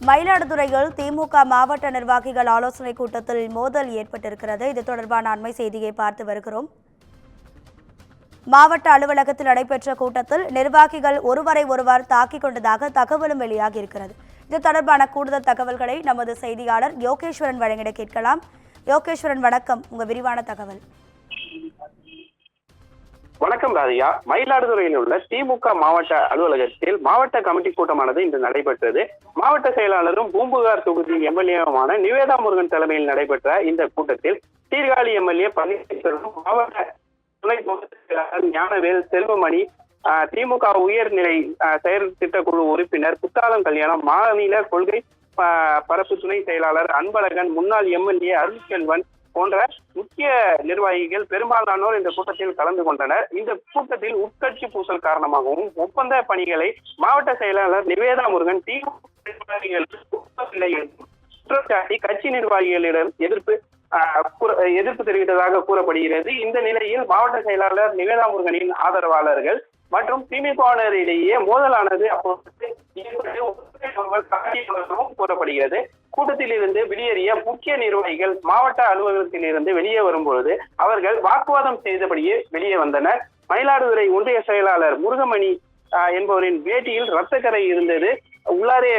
மயிலாடுதுறையில் திமுக மாவட்ட நிர்வாகிகள் ஆலோசனை கூட்டத்தில் மோதல் ஏற்பட்டிருக்கிறது. இது தொடர்பான அண்மை செய்தியை பார்த்து வருகிறோம். மாவட்ட அலுவலகத்தில் நடைபெற்ற கூட்டத்தில் நிர்வாகிகள் ஒருவரை ஒருவர் தாக்கிக் கொண்டதாக தகவலும் வெளியாகி இருக்கிறது. இது தொடர்பான கூடுதல் தகவல்களை நமது செய்தியாளர் யோகேஸ்வரன் வழங்கிட கேட்கலாம். யோகேஸ்வரன், வணக்கம். உங்க விரிவான தகவல். வணக்கம் ராதியா. மயிலாடுதுறையில் உள்ள திமுக மாவட்ட அலுவலகத்தில் மாவட்ட கமிட்டி கூட்டமானது இன்று நடைபெற்றது. மாவட்ட செயலாளரும் பூம்புகார் தொகுதி எம்எல்ஏவுமான நிவேதா முருகன் தலைமையில் நடைபெற்ற இந்த கூட்டத்தில் சீர்காழி எம்எல்ஏ பன்னீர்செல்வம், மாவட்ட துணை பொதுச் செயலாளர் ஞானவேல், செல்வமணி, திமுக உயர்நிலை செயல் திட்டக்குழு உறுப்பினர் குத்தாலம் கல்யாணம், மாநில கொள்கை பரப்பு துணை செயலாளர் அன்பழகன், முன்னாள் எம்எல்ஏ அருள்செல்வன் போன்ற முக்கிய நிர்வாகிகள் பெரும்பாலானோர் இந்த கூட்டத்தில் கலந்து கொண்டனர். இந்த கூட்டத்தில் உட்கட்சி பூசல் காரணமாகவும் ஒப்பந்த பணிகளை மாவட்ட செயலாளர் நிவேதா முருகன் குற்றச்சாட்டி கட்சி நிர்வாகிகளிடம் எதிர்ப்பு தெரிவித்ததாக கூறப்படுகிறது. இந்த நிலையில் மாவட்ட செயலாளர் நிவேதா முருகனின் ஆதரவாளர்கள் மற்றும் திமுகவினரிடையே மோதலானது அப்போது கூறப்படுகிறது. கூட்டத்தில் இருந்து வெளியேறிய முக்கிய நிர்வாகிகள் மாவட்ட அலுவலகத்தில் இருந்து வெளியே வரும்பொழுது அவர்கள் வாக்குவாதம் செய்தபடியே வெளியே வந்தனர். மயிலாடுதுறை ஒன்றிய செயலாளர் முருகமணி என்பவரின் பேட்டியில் இரத்தக்கரை இருந்தது. உள்ளாரே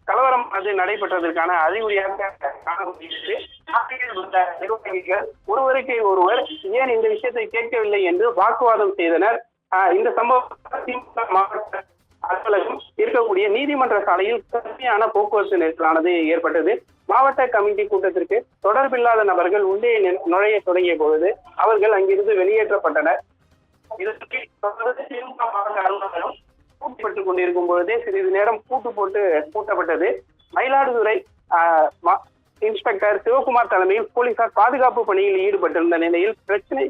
கலவரம் அது நடைபெற்றதற்கான அறிகுறியாக காணப்படுகிறது. நிர்வாகிகள் ஒருவருக்கு ஒருவர் ஏன் இந்த விஷயத்தை கேட்கவில்லை என்று வாக்குவாதம் செய்தனர். இந்த சம்பவம் திமுக மாவட்ட அலுவலகம் இருக்கக்கூடிய நீதிமன்ற சாலையில் கடுமையான போக்குவரத்து நெரிசலானது ஏற்பட்டது. மாவட்ட கமிட்டி கூட்டத்திற்கு தொடர்பில்லாத நபர்கள் உள்ளே நுழைய தொடங்கிய பொழுது அவர்கள் அங்கிருந்து வெளியேற்றப்பட்டனர். இதற்கு திமுக மாவட்ட அலுவலகம் கூட்டப்பட்டுக் கொண்டிருக்கும் பொழுதே சிறிது நேரம் கூட்டப்பட்டது. மயிலாடுதுறை இன்ஸ்பெக்டர் சிவகுமார் தலைமையில் போலீசார் பாதுகாப்பு பணியில் ஈடுபட்டிருந்த நிலையில் பிரச்சனை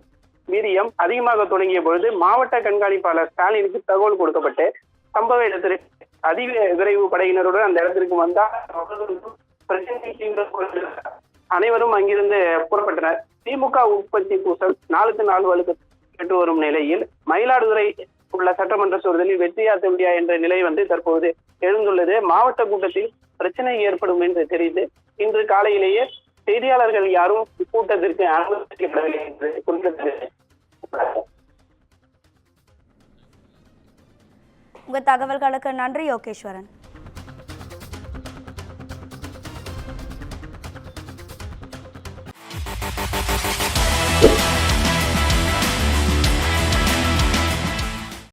வீரியம் அதிகமாக தொடங்கிய பொழுது மாவட்ட கண்காணிப்பாளர் ஸ்டாலினுக்கு தகவல் கொடுக்கப்பட்டு சம்பவ இடத்திற்கு விரைவு படையினருடன் அந்த இடத்திற்கு வந்தால் அனைவரும் அங்கிருந்து புறப்பட்டனர். திமுக உட்கட்சி பூசல் நாளுக்கு நாள் வலுப்பட்டு வரும் நிலையில் மயிலாடுதுறை உள்ள சட்டமன்ற தேர்தலில் வெற்றியா தோல்வியா என்ற நிலை தற்போது எழுந்துள்ளது. மாவட்ட கூட்டத்தில் பிரச்சனை ஏற்படும் என்று தெரிந்து இன்று காலையிலேயே செய்தியாளர்கள் யாரும் கூட்டத்திற்கு அனுமதிக்கப்படவில்லை என்று குறிப்பிட்டது. உங்க தகவல்களுக்கு நன்றி யோகேஸ்வரன்.